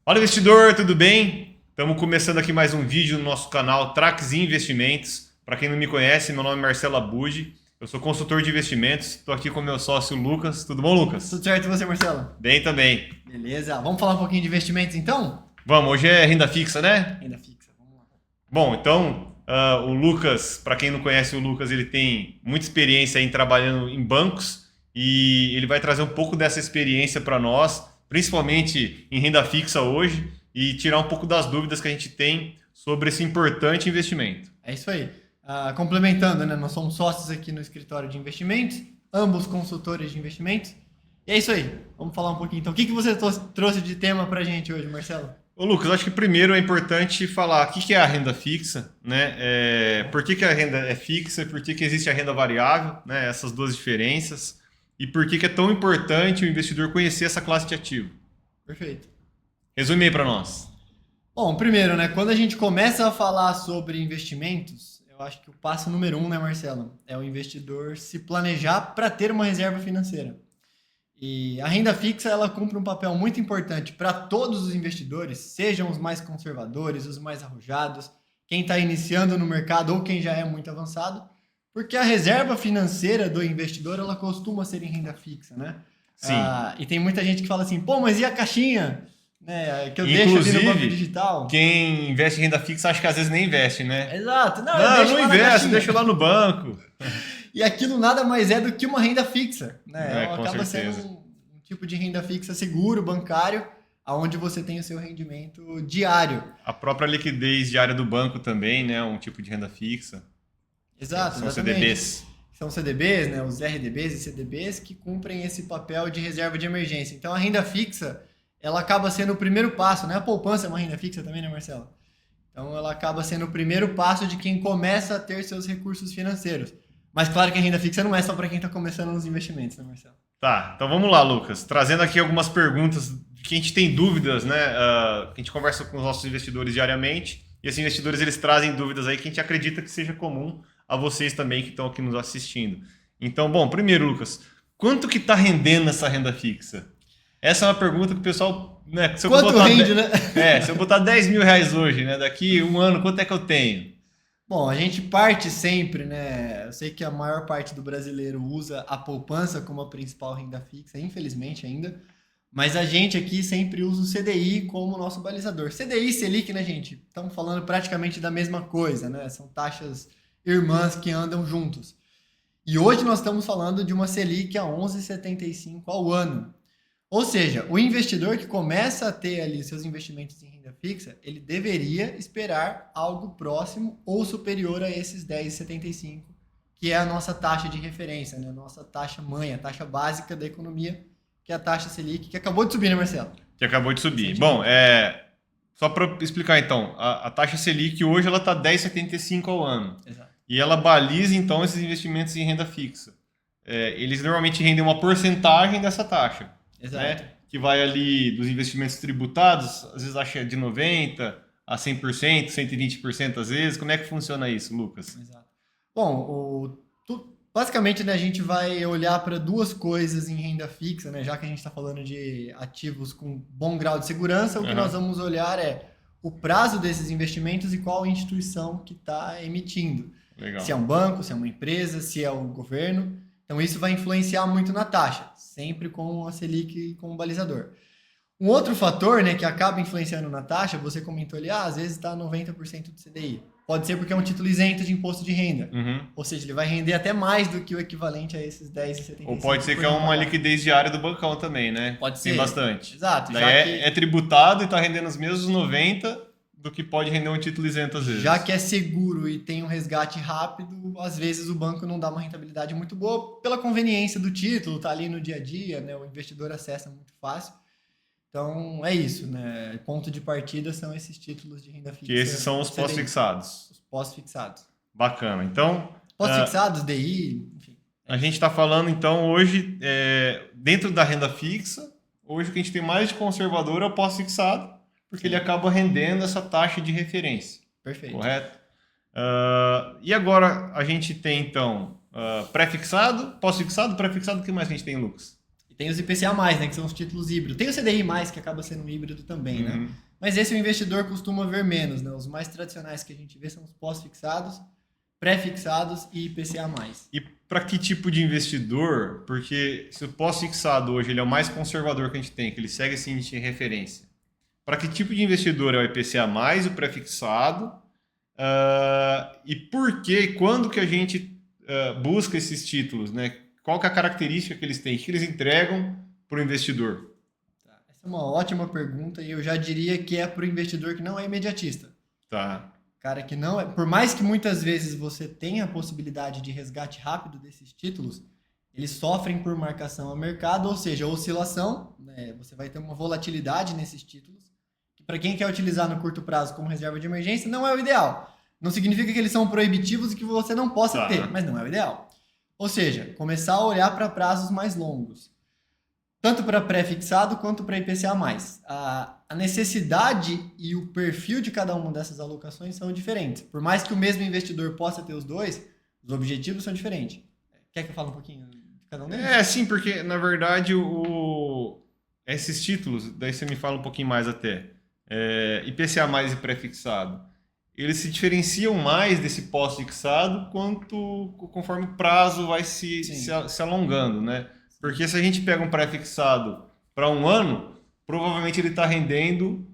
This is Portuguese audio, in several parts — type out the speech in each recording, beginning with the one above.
Fala investidor, tudo bem? Estamos começando aqui mais um vídeo no nosso canal Trax Investimentos. Para quem não me conhece, meu nome é Marcelo Abude, eu sou consultor de investimentos, estou aqui com meu sócio Lucas. Tudo bom, Lucas? Tudo certo e você, Marcelo? Bem também. Beleza, vamos falar um pouquinho de investimentos então? Vamos, hoje é renda fixa, né? Renda fixa, vamos lá. Bom, então, o Lucas, para quem não conhece o Lucas, ele tem muita experiência em trabalhando em bancos e ele vai trazer um pouco dessa experiência para nós, principalmente em renda fixa hoje, e tirar um pouco das dúvidas que a gente tem sobre esse importante investimento. É isso aí. Complementando, né? Nós somos sócios aqui no escritório de investimentos, ambos consultores de investimentos. E é isso aí. Vamos falar um pouquinho então. O que você trouxe de tema para a gente hoje, Marcelo? Ô Lucas, acho que primeiro é importante falar o que é a renda fixa, né? Por que a renda é fixa, por que existe a renda variável, né? Essas duas diferenças. E por que é tão importante o investidor conhecer essa classe de ativo. Perfeito. Resume aí para nós. Bom, primeiro, né? Quando a gente começa a falar sobre investimentos, eu acho que o passo número 1, né, Marcelo? É o investidor se planejar para ter uma reserva financeira. E a renda fixa, ela cumpre um papel muito importante para todos os investidores, sejam os mais conservadores, os mais arrojados, quem está iniciando no mercado ou quem já é muito avançado, porque a reserva financeira do investidor, ela costuma ser em renda fixa, né? Sim. E tem muita gente que fala assim, pô, mas e a caixinha? Né, que eu deixo ali no banco digital. Quem investe em renda fixa acho que às vezes nem investe, né? Exato. Não investe, deixa lá no banco. E aquilo nada mais é do que uma renda fixa, né? Com acaba certeza. sendo um tipo de renda fixa seguro, bancário, onde você tem o seu rendimento diário. A própria liquidez diária do banco também, né? Um tipo de renda fixa. Exato, São exatamente. CDBs. São CDBs, né? Os RDBs e CDBs que cumprem esse papel de reserva de emergência. Então a renda fixa, ela acaba sendo o primeiro passo, né? A poupança é uma renda fixa também, né, Marcelo? Então ela acaba sendo o primeiro passo de quem começa a ter seus recursos financeiros. Mas claro que a renda fixa não é só para quem está começando nos investimentos, né, Marcelo? Tá, então vamos lá, Lucas. Trazendo aqui algumas perguntas que a gente tem dúvidas, né? A gente conversa com os nossos investidores diariamente e esses investidores eles trazem dúvidas aí que a gente acredita que seja comum a vocês também que estão aqui nos assistindo. Então, bom, primeiro, Lucas, quanto que está rendendo essa renda fixa? Essa é uma pergunta que o pessoal... Né, se eu quanto botar rende, né? se eu botar 10 mil reais hoje, né? Daqui um ano, quanto é que eu tenho? Bom, a gente parte sempre, né? Eu sei que a maior parte do brasileiro usa a poupança como a principal renda fixa, infelizmente ainda. Mas a gente aqui sempre usa o CDI como nosso balizador. CDI e Selic, né, gente? Estamos falando praticamente da mesma coisa, né? São taxas irmãs que andam juntos. E hoje nós estamos falando de uma Selic a 11,75 ao ano. Ou seja, o investidor que começa a ter ali seus investimentos em renda fixa, ele deveria esperar algo próximo ou superior a esses 10,75, que é a nossa taxa de referência, né? A nossa taxa mãe, a taxa básica da economia, que é a taxa Selic, que acabou de subir, né, Marcelo? Que acabou de subir. Bom, só para explicar então, a taxa Selic hoje ela está 10,75 ao ano. Exato. E ela baliza então esses investimentos em renda fixa. Eles normalmente rendem uma porcentagem dessa taxa. Exato. Né? Que vai ali dos investimentos tributados, às vezes acha de 90% a 100%, 120% às vezes. Como é que funciona isso, Lucas? Exato. Bom, basicamente, né, a gente vai olhar para duas coisas em renda fixa, né? Já que a gente está falando de ativos com bom grau de segurança, o que nós vamos olhar é o prazo desses investimentos e qual instituição que está emitindo. Legal. Se é um banco, se é uma empresa, se é o governo. Então isso vai influenciar muito na taxa, sempre com a Selic como balizador. Um outro fator, né, que acaba influenciando na taxa, você comentou ali, às vezes está 90% do CDI. Pode ser porque é um título isento de imposto de renda. Ou seja, ele vai render até mais do que o equivalente a esses 10,75. Ou pode ser que é uma liquidez diária do bancão também, né? Pode ser. Tem bastante. Exato. Daí é tributado e está rendendo os mesmos 90% do que pode render um título isento às vezes. Já que é seguro e tem um resgate rápido, às vezes o banco não dá uma rentabilidade muito boa pela conveniência do título, tá ali no dia a dia, né? O investidor acessa muito fácil. Então é isso, né? Ponto de partida são esses títulos de renda fixa. Que esses são os pós-fixados. Os pós-fixados. Bacana. Então... Pós-fixados, DI, enfim. A gente está falando então hoje, dentro da renda fixa, hoje o que a gente tem mais de conservador é o pós-fixado, porque ele acaba rendendo essa taxa de referência. Perfeito. Correto? E agora a gente tem, então, pré-fixado, pós-fixado, pré-fixado, o que mais que a gente tem, Lucas? tem os IPCA+, né, que são os títulos híbridos. Tem o CDI+, que acaba sendo um híbrido também, né? Mas esse o investidor costuma ver menos, né? Os mais tradicionais que a gente vê são os pós-fixados, pré-fixados e IPCA+. E para que tipo de investidor? Porque se o pós-fixado hoje ele é o mais conservador que a gente tem, que ele segue esse índice de referência. Para que tipo de investidor é o IPCA+, o pré-fixado? E por que e quando que a gente busca esses títulos, né? Qual que é a característica que eles têm? O que eles entregam para o investidor? Essa é uma ótima pergunta e eu já diria que é para o investidor que não é imediatista. Tá. Cara, que não é... Por mais que muitas vezes você tenha a possibilidade de resgate rápido desses títulos, eles sofrem por marcação a mercado, ou seja, oscilação, né? Você vai ter uma volatilidade nesses títulos, que para quem quer utilizar no curto prazo como reserva de emergência, não é o ideal. Não significa que eles são proibitivos e que você não possa ter, mas não é o ideal. Ou seja, começar a olhar para prazos mais longos. Tanto para pré-fixado quanto para IPCA+. A necessidade e o perfil de cada uma dessas alocações são diferentes. Por mais que o mesmo investidor possa ter os dois, os objetivos são diferentes. Quer que eu fale um pouquinho de cada um deles? Sim, porque na verdade esses títulos, daí você me fala um pouquinho mais até, IPCA+, e pré-fixado, eles se diferenciam mais desse pós-fixado conforme o prazo vai se alongando, né? Porque se a gente pega um pré-fixado para um ano, provavelmente ele está rendendo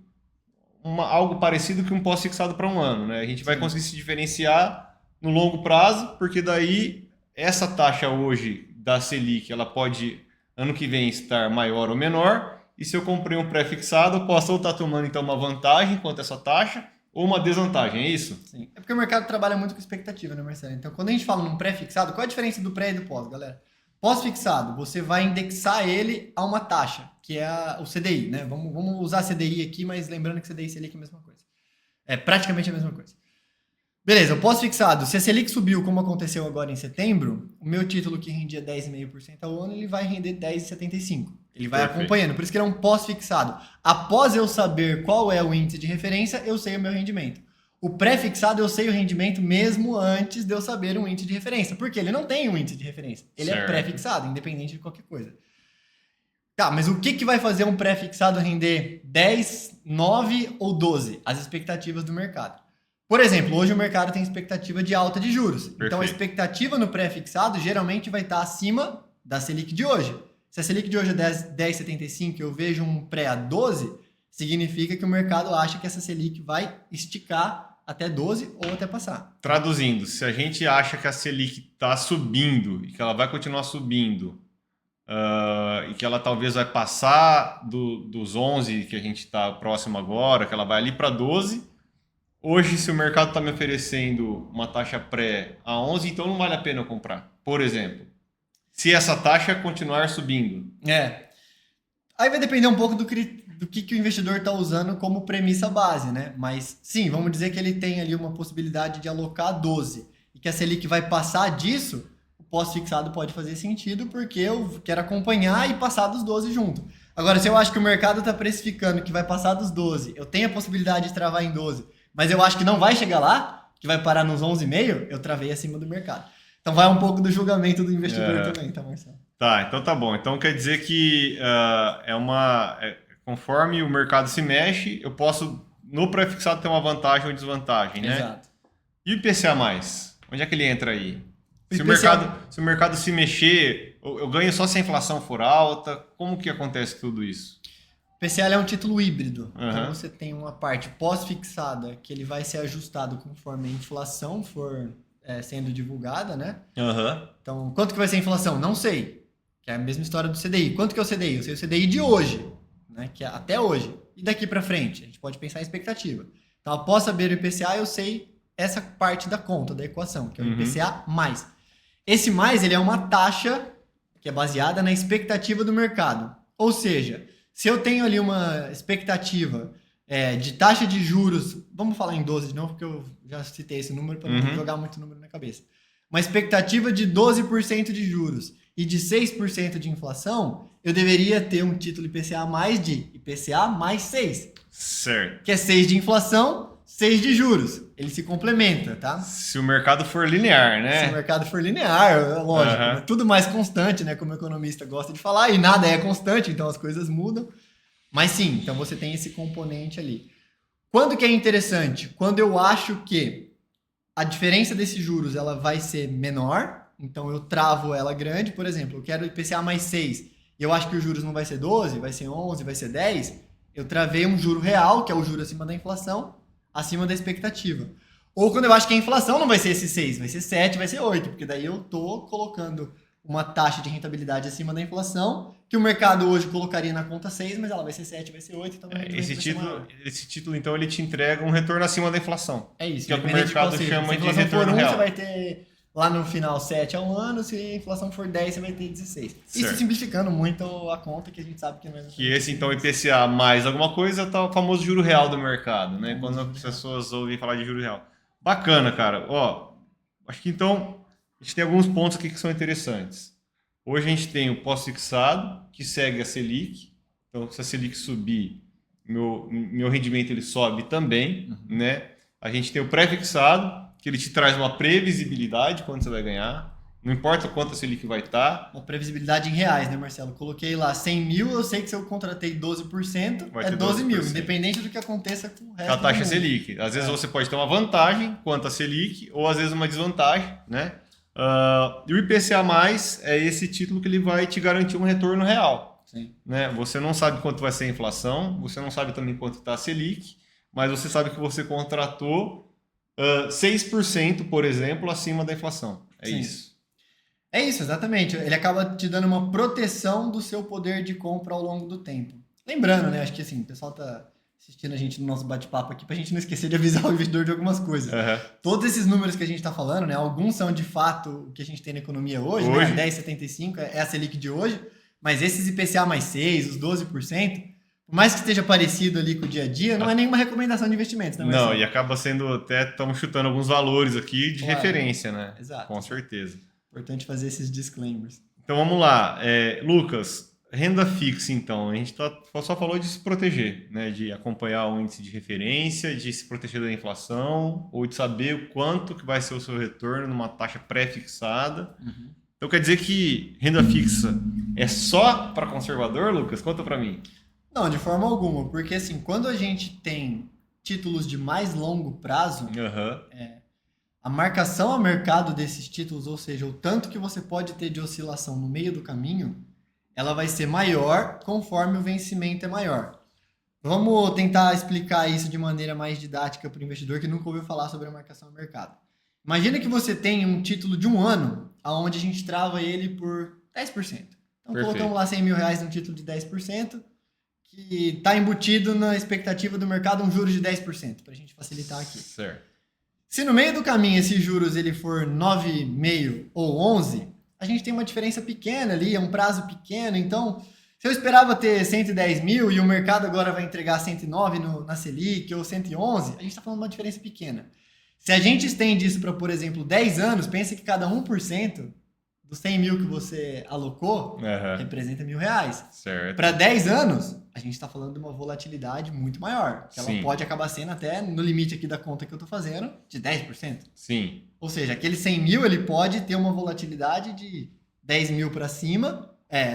algo parecido que um pós-fixado para um ano, né? A gente vai conseguir se diferenciar no longo prazo, porque daí essa taxa hoje da Selic, ela pode ano que vem estar maior ou menor, e se eu comprei um pré-fixado, eu posso ou estar tomando então uma vantagem quanto a essa taxa, ou uma desvantagem, é isso? Sim. É porque o mercado trabalha muito com expectativa, né, Marcelo? Então, quando a gente fala num pré-fixado, qual é a diferença do pré e do pós, galera? Pós-fixado, você vai indexar ele a uma taxa, que é o CDI, né? Vamos usar CDI aqui, mas lembrando que CDI e Selic é a mesma coisa. É praticamente a mesma coisa. Beleza, o pós-fixado, se a Selic subiu, como aconteceu agora em setembro, o meu título que rendia 10,5% ao ano, ele vai render 10,75%. Ele vai acompanhando, por isso que ele é um pós-fixado. Após eu saber qual é o índice de referência, eu sei o meu rendimento. O pré-fixado, eu sei o rendimento mesmo antes de eu saber um índice de referência. Porque ele não tem um índice de referência. Ele é pré-fixado, independente de qualquer coisa. Tá, mas o que vai fazer um pré-fixado render 10, 9 ou 12? As expectativas do mercado. Por exemplo, hoje o mercado tem expectativa de alta de juros. Perfeito. Então a expectativa no pré-fixado geralmente vai estar acima da Selic de hoje. Se a Selic de hoje é 10,75 e eu vejo um pré a 12, significa que o mercado acha que essa Selic vai esticar até 12 ou até passar. Traduzindo, se a gente acha que a Selic está subindo e que ela vai continuar subindo e que ela talvez vai passar dos 11 que a gente está próximo agora, que ela vai ali para 12, hoje se o mercado está me oferecendo uma taxa pré a 11, então não vale a pena eu comprar, por exemplo. Se essa taxa continuar subindo. Aí vai depender um pouco do que o investidor está usando como premissa base, né? Mas sim, vamos dizer que ele tem ali uma possibilidade de alocar 12 e que a Selic vai passar disso, o pós-fixado pode fazer sentido porque eu quero acompanhar e passar dos 12 junto. Agora, se eu acho que o mercado está precificando que vai passar dos 12, eu tenho a possibilidade de travar em 12, mas eu acho que não vai chegar lá, que vai parar nos 11,5, eu travei acima do mercado. Então vai um pouco do julgamento do investidor também, tá, Marcelo? Tá, então tá bom. Então quer dizer que conforme o mercado se mexe, eu posso, no pré-fixado, ter uma vantagem ou desvantagem, né? Exato. E o IPCA+? Onde é que ele entra aí? Se o mercado se mexer, eu ganho só se a inflação for alta? Como que acontece tudo isso? O IPCA é um título híbrido. Então você tem uma parte pós-fixada que ele vai ser ajustado conforme a inflação for sendo divulgada, né? Então, quanto que vai ser a inflação? Não sei. Que é a mesma história do CDI. Quanto que é o CDI? Eu sei o CDI de hoje, né? Que é até hoje. E daqui para frente? A gente pode pensar em expectativa. Então, após saber o IPCA, eu sei essa parte da conta, da equação, que é o IPCA+. Esse mais, ele é uma taxa que é baseada na expectativa do mercado. Ou seja, se eu tenho ali uma expectativa de taxa de juros, vamos falar em 12 de novo, porque eu já citei esse número para não jogar muito número na cabeça. Uma expectativa de 12% de juros e de 6% de inflação, eu deveria ter um título IPCA mais de IPCA mais 6. Certo. Que é 6 de inflação, 6 de juros. Ele se complementa, tá? Se o mercado for linear, né? Se o mercado for linear, lógico. É tudo mais constante, né? Como o economista gosta de falar, e nada é constante, então as coisas mudam. Mas sim, então você tem esse componente ali. Quando que é interessante? Quando eu acho que a diferença desses juros ela vai ser menor, então eu travo ela grande. Por exemplo, eu quero IPCA mais 6, e eu acho que os juros não vai ser 12, vai ser 11, vai ser 10, eu travei um juro real, que é o juro acima da inflação, acima da expectativa. Ou quando eu acho que a inflação não vai ser esse 6, vai ser 7, vai ser 8, porque daí eu tô colocando uma taxa de rentabilidade acima da inflação, que o mercado hoje colocaria na conta 6, mas ela vai ser 7, vai ser 8, então esse título, então, ele te entrega um retorno acima da inflação. É isso. Que é o que o mercado chama de retorno real. Se a inflação for 1, você vai ter lá no final 7 ao ano, se a inflação for 10, você vai ter 16. Certo. Isso simplificando muito a conta, que a gente sabe que não é... Que esse, então, IPCA mais alguma coisa, tá o famoso juro real do mercado, né? Quando as pessoas ouvem falar de juro real. Bacana, cara. Ó, acho que, então, a gente tem alguns pontos aqui que são interessantes. Hoje a gente tem o pós-fixado, que segue a Selic. Então, se a Selic subir, meu rendimento ele sobe também, né? A gente tem o pré-fixado, que ele te traz uma previsibilidade quando você vai ganhar. Não importa quanto a Selic vai estar. Uma previsibilidade em reais, né, Marcelo? Coloquei lá 100 mil, eu sei que se eu contratei 12%, é 12 mil, independente do que aconteça com o resto a taxa Selic. Às vezes você pode ter uma vantagem quanto a Selic, ou às vezes uma desvantagem, né? E o IPCA+, é esse título que ele vai te garantir um retorno real. Sim. Né? Você não sabe quanto vai ser a inflação, você não sabe também quanto está a Selic, mas você sabe que você contratou 6%, por exemplo, acima da inflação. É Sim. isso. É isso, exatamente. Ele acaba te dando uma proteção do seu poder de compra ao longo do tempo. Lembrando, né? Acho que assim, o pessoal tá assistindo a gente no nosso bate-papo aqui pra gente não esquecer de avisar o investidor de algumas coisas. Todos esses números que a gente tá falando, né? Alguns são de fato o que a gente tem na economia hoje, né? 10,75 é a Selic de hoje, mas esses IPCA mais 6, os 12%, por mais que esteja parecido ali com o dia a dia, não é nenhuma recomendação de investimentos, né, Marcelo? Não, e acaba sendo até, estamos chutando alguns valores aqui de referência, né? Exato. Com certeza. Importante fazer esses disclaimers. Então vamos lá. Lucas, renda fixa, então. A gente só falou de se proteger, né? De acompanhar o índice de referência, de se proteger da inflação, ou de saber o quanto que vai ser o seu retorno numa taxa pré-fixada. Então quer dizer que renda fixa é só para conservador, Lucas? Conta para mim. Não, de forma alguma, porque assim, quando a gente tem títulos de mais longo prazo, a marcação a mercado desses títulos, ou seja, o tanto que você pode ter de oscilação no meio do caminho, ela vai ser maior conforme o vencimento é maior. Vamos tentar explicar isso de maneira mais didática para o investidor que nunca ouviu falar sobre a marcação a mercado. Imagina que você tem um título de 1 ano, onde a gente trava ele por 10%. Então, colocamos lá 100 mil reais num título de 10%, que está embutido na expectativa do mercado um juros de 10%, para a gente facilitar aqui. Certo. Se no meio do caminho esses juros ele for 9,5 ou 11, a gente tem uma diferença pequena ali, é um prazo pequeno. Então, se eu esperava ter 110 mil e o mercado agora vai entregar 109 na Selic ou 111, a gente está falando de uma diferença pequena. Se a gente estende isso para, por exemplo, 10 anos, pensa que cada 1% dos 100 mil que você alocou representa R$1.000. Certo. Para 10 anos, a gente está falando de uma volatilidade muito maior. Que ela pode acabar sendo até, no limite aqui da conta que eu estou fazendo, de 10%. Sim. Ou seja, aquele 100 mil ele pode ter uma volatilidade de 10 mil para cima,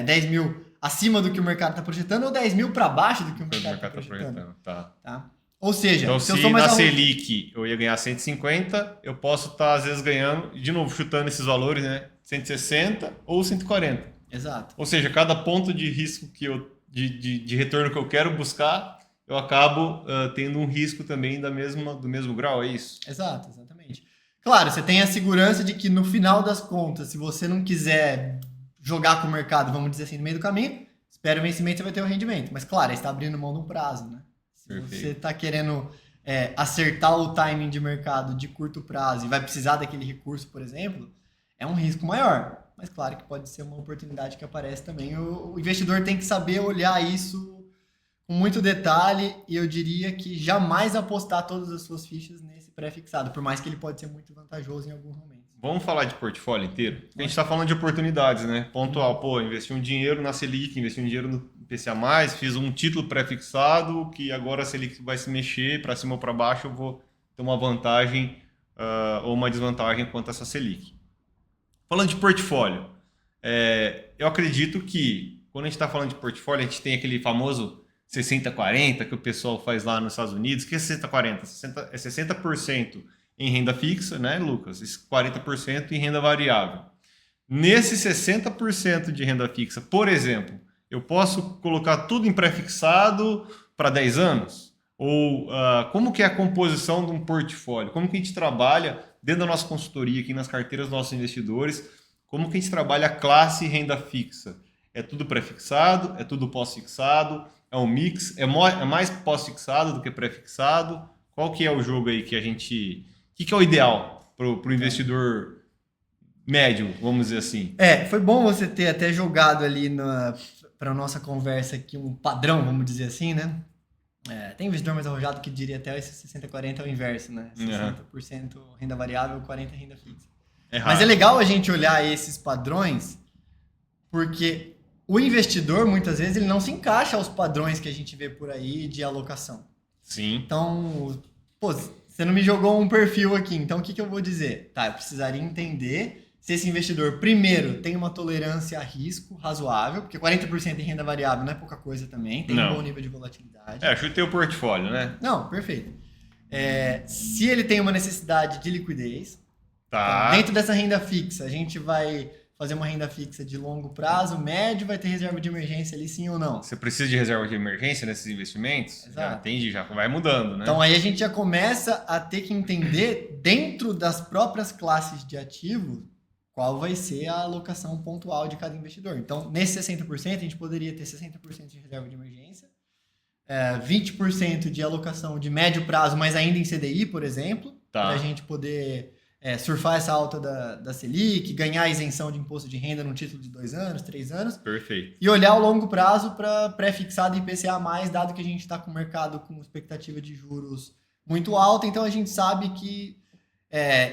10 mil acima do que o mercado está projetando ou 10 mil para baixo do que o mercado está projetando. Tá? Ou seja, então, se eu sou mais na Selic eu ia ganhar 150, eu posso estar, às vezes, ganhando, de novo, chutando esses valores, né? 160 ou 140. Exato. Ou seja, cada ponto de risco de retorno que eu quero buscar, eu acabo tendo um risco também do mesmo grau, é isso? Exato, exatamente. Claro, você tem a segurança de que no final das contas, se você não quiser jogar com o mercado, vamos dizer assim, no meio do caminho, espera o vencimento, você vai ter o rendimento. Mas claro, aí você está abrindo mão de um prazo, né? Se você está querendo acertar o timing de mercado de curto prazo e vai precisar daquele recurso, por exemplo, é um risco maior. Mas claro que pode ser uma oportunidade que aparece também. O investidor tem que saber olhar isso com muito detalhe e eu diria que jamais apostar todas as suas fichas nesse pré-fixado, por mais que ele pode ser muito vantajoso em alguns momentos. Vamos falar de portfólio inteiro? A gente está falando de oportunidades, né? Pontual, investi um dinheiro na Selic, investi um dinheiro no IPCA+, fiz um título pré-fixado que agora a Selic vai se mexer para cima ou para baixo, eu vou ter uma vantagem ou uma desvantagem quanto a essa Selic. Falando de portfólio, eu acredito que quando a gente está falando de portfólio, a gente tem aquele famoso 60-40 que o pessoal faz lá nos Estados Unidos. O que é 60-40? 60% em renda fixa, né, Lucas? E 40% em renda variável. Nesse 60% de renda fixa, por exemplo, eu posso colocar tudo em pré-fixado para 10 anos? Ou como que é a composição de um portfólio? Como que a gente trabalha dentro da nossa consultoria, aqui nas carteiras dos nossos investidores, como que a gente trabalha a classe renda fixa? É tudo pré-fixado? É tudo pós-fixado? É um mix? É mais pós-fixado do que pré-fixado? Qual que é o jogo aí que a gente... O que é o ideal para o investidor médio, vamos dizer assim? Foi bom você ter até jogado ali para nossa conversa aqui um padrão, vamos dizer assim, né? Tem investidor mais arrojado que diria até esse 60-40 é o inverso, né? 60% renda variável, 40% renda fixa. Mas é legal a gente olhar esses padrões, porque o investidor, muitas vezes, ele não se encaixa aos padrões que a gente vê por aí de alocação. Sim. Então, você não me jogou um perfil aqui, então o que eu vou dizer? Eu precisaria entender se esse investidor, primeiro, tem uma tolerância a risco razoável, porque 40% em renda variável não é pouca coisa também, tem um bom nível de volatilidade. Chutei o portfólio, né? Não, perfeito. Se ele tem uma necessidade de liquidez, tá. Então, dentro dessa renda fixa, a gente vai fazer uma renda fixa de longo prazo, médio, vai ter reserva de emergência ali, sim ou não? Você precisa de reserva de emergência nesses investimentos? Exato. Já entendi, já vai mudando, né? Então aí a gente já começa a ter que entender, dentro das próprias classes de ativos, qual vai ser a alocação pontual de cada investidor. Então, nesse 60%, a gente poderia ter 60% de reserva de emergência, 20% de alocação de médio prazo, mas ainda em CDI, por exemplo, para a gente poder surfar essa alta da Selic, ganhar a isenção de imposto de renda num título de 2 anos, 3 anos. Perfeito. E olhar o longo prazo para pré-fixado e IPCA+, dado que a gente está com o mercado com expectativa de juros muito alta, então a gente sabe que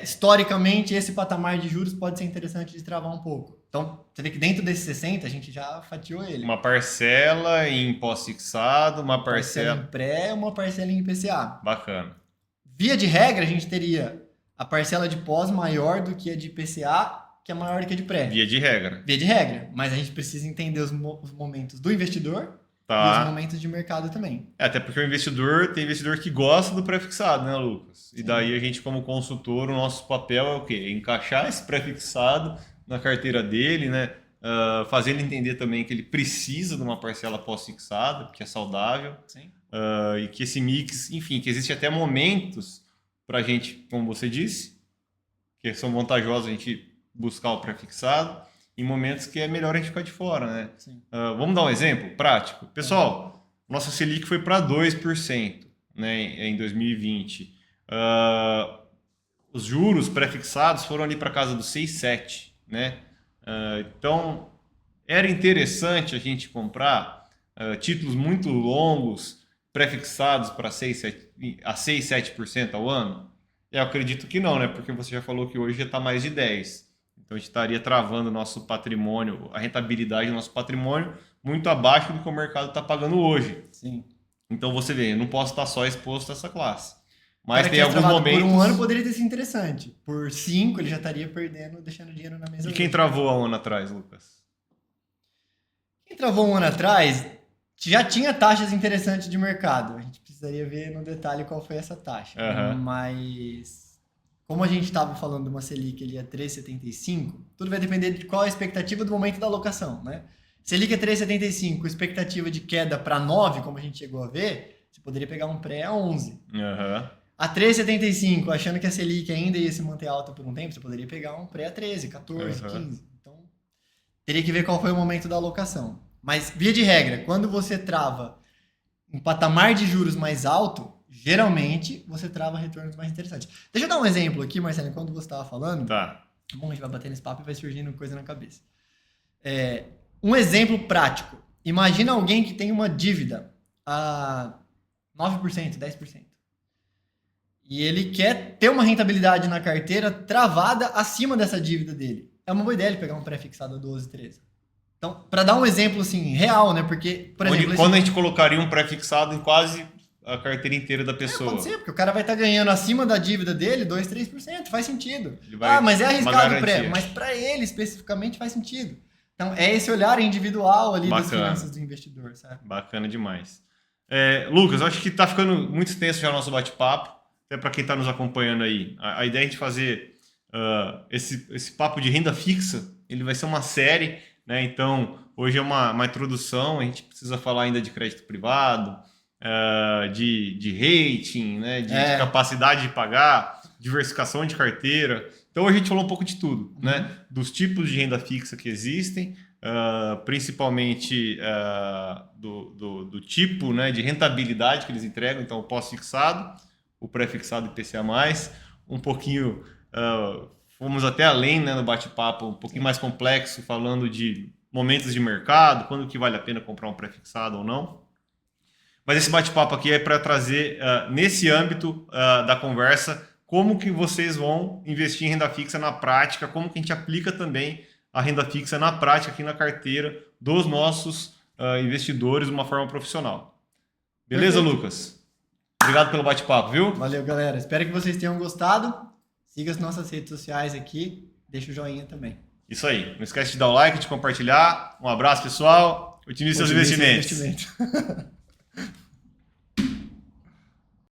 historicamente esse patamar de juros pode ser interessante de travar um pouco. Então, você vê que dentro desses 60, a gente já fatiou ele. Uma parcela em pós-fixado, uma parcela em pré, uma parcela em IPCA. Bacana. Via de regra, a gente teria a parcela de pós maior do que a de IPCA, que é maior do que a de pré. Via de regra. Via de regra. Mas a gente precisa entender os momentos do investidor e os momentos de mercado também. Até porque tem investidor que gosta do pré-fixado, né, Lucas? E daí a gente, como consultor, o nosso papel é o quê? Encaixar esse pré-fixado na carteira dele, né? Fazer ele entender também que ele precisa de uma parcela pós-fixada, que é saudável. Sim. E que esse mix, enfim, que existe até momentos para a gente, como você disse, que são vantajosos a gente buscar o pré-fixado, em momentos que é melhor a gente ficar de fora, né? Vamos dar um exemplo prático? Pessoal, nossa Selic foi para 2%, né, em 2020. Os juros pré-fixados foram ali para casa dos 6,7%, né? Então, era interessante a gente comprar títulos muito longos, pré-fixados para 6-7% ao ano? Eu acredito que não, né? Porque você já falou que hoje já está mais de 10%. Então, a gente estaria travando o nosso patrimônio, a rentabilidade do nosso patrimônio, muito abaixo do que o mercado está pagando hoje. Sim. Então, você vê, eu não posso estar só exposto a essa classe. Mas tem alguns momentos... momentos... Por 1 ano poderia ter sido interessante. Por 5, ele já estaria perdendo, deixando dinheiro na mesa. E quem travou há um ano atrás, Lucas? Quem travou 1 ano atrás já tinha taxas interessantes de mercado. A gente precisaria ver no detalhe qual foi essa taxa. Mas... como a gente estava falando de uma Selic ali a 3,75, tudo vai depender de qual é a expectativa do momento da alocação, né? Selic é 3,75, expectativa de queda para 9, como a gente chegou a ver, você poderia pegar um pré a 11. A 3,75, achando que a Selic ainda ia se manter alta por um tempo, você poderia pegar um pré a 13, 14, 15. Então, teria que ver qual foi o momento da alocação. Mas, via de regra, quando você trava um patamar de juros mais alto, geralmente você trava retornos mais interessantes. Deixa eu dar um exemplo aqui, Marcelo, enquanto você estava falando. Tá. Bom, a gente vai bater nesse papo e vai surgindo coisa na cabeça. Um exemplo prático. Imagina alguém que tem uma dívida a 9%, 10%. E ele quer ter uma rentabilidade na carteira travada acima dessa dívida dele. É uma boa ideia ele pegar um pré-fixado a 12, 13. Então, para dar um exemplo assim, real, né? Porque, por exemplo... Quando a gente colocaria um pré-fixado em quase a carteira inteira da pessoa. Pode ser, porque o cara vai estar ganhando acima da dívida dele 2, 3%, faz sentido. Ele vai- Mas é uma arriscado garantia. mas para ele especificamente faz sentido. Então é esse olhar individual ali das Bacana. finanças do investidor, sabe? Bacana demais. Lucas, eu acho que tá ficando muito extenso já o nosso bate-papo, até para quem está nos acompanhando aí. A ideia é a gente fazer esse papo de renda fixa, ele vai ser uma série, né? Então, hoje é uma introdução, a gente precisa falar ainda de crédito privado, de rating, né? De capacidade de pagar, diversificação de carteira. Então, hoje a gente falou um pouco de tudo, né? Dos tipos de renda fixa que existem, principalmente do tipo, né, de rentabilidade que eles entregam, então o pós-fixado, o pré-fixado IPCA+, um pouquinho, fomos até além, né, no bate-papo, um pouquinho mais complexo, falando de momentos de mercado, quando que vale a pena comprar um pré-fixado ou não. Mas esse bate-papo aqui é para trazer, nesse âmbito da conversa, como que vocês vão investir em renda fixa na prática, como que a gente aplica também a renda fixa na prática aqui na carteira dos nossos investidores de uma forma profissional. Beleza, Perfeito. Lucas? Obrigado pelo bate-papo, viu? Valeu, galera. Espero que vocês tenham gostado. Siga as nossas redes sociais aqui. Deixa o joinha também. Isso aí. Não esquece de dar o like, de compartilhar. Um abraço, pessoal. Otimista seus investimentos.